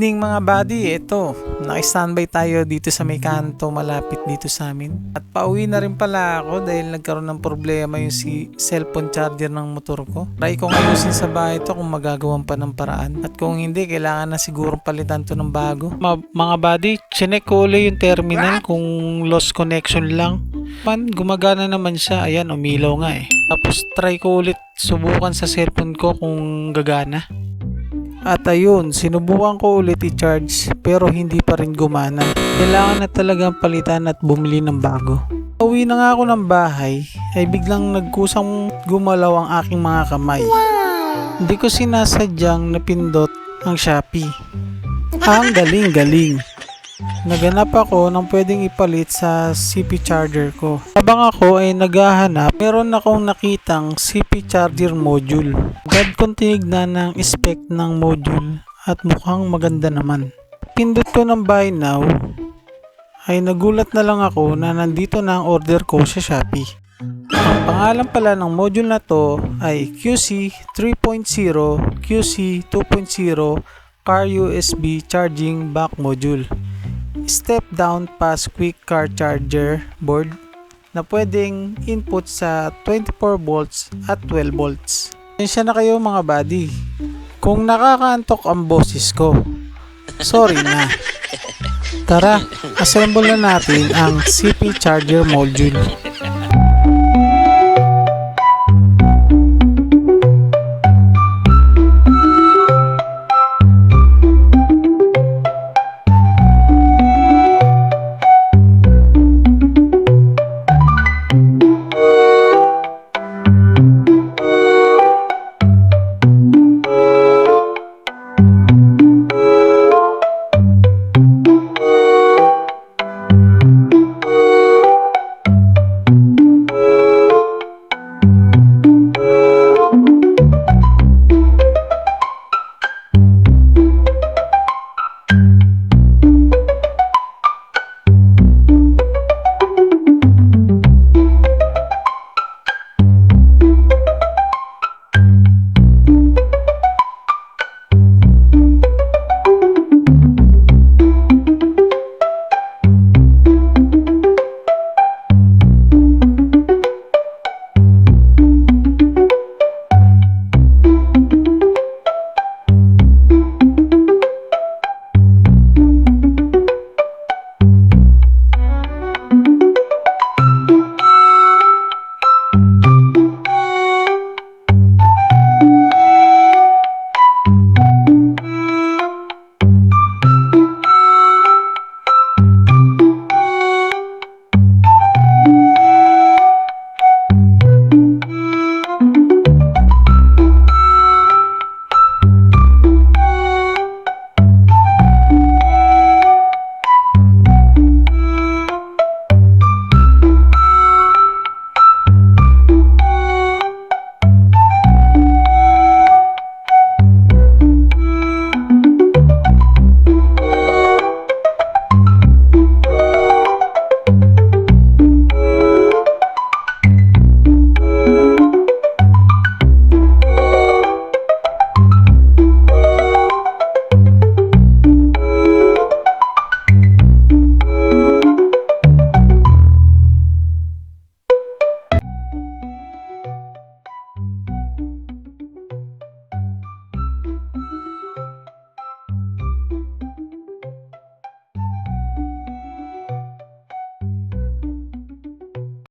Ding mga buddy, ito, naka-standby tayo dito sa may kanto malapit dito sa amin. At pauwi na rin pala ako dahil nagkaroon ng problema yung cellphone charger ng motor ko. Try kong ayusin sa bahay ito kung magagawan pa ng paraan. At kung hindi, kailangan na siguro palitan to ng bago. Mga buddy, chinek ko ulit yung terminal kung lost connection lang. Gumagana naman siya, ayan, umilaw nga eh. Tapos try ko ulit subukan sa cellphone ko kung gagana. At ayun, sinubukan ko ulit i-charge pero hindi pa rin gumana. Kailangan na talagang palitan at bumili ng bago. Uwi na nga ako ng bahay ay biglang nagkusang gumalaw ang aking mga kamay. Hindi ko sinasadyang napindot ang Shopee. Ang galing-galing. Naganap ako ng pwedeng ipalit sa CP charger ko. Habang ako ay naghahanap, meron akong nakitang CP charger module. Agad kong tinignan ng spec ng module at mukhang maganda naman. Pindot ko ng buy now, ay nagulat na lang ako na nandito na ang order ko sa Shopee. Ang pangalan pala ng module na to ay QC 3.0 QC 2.0 Car USB Charging Back Module. Step down fast quick car charger board na pwedeng input sa 24 volts at 12 volts. Pasensya na kayo mga buddy kung nakakaantok ang boses ko. Sorry na. Tara, assemble na natin ang CP charger module.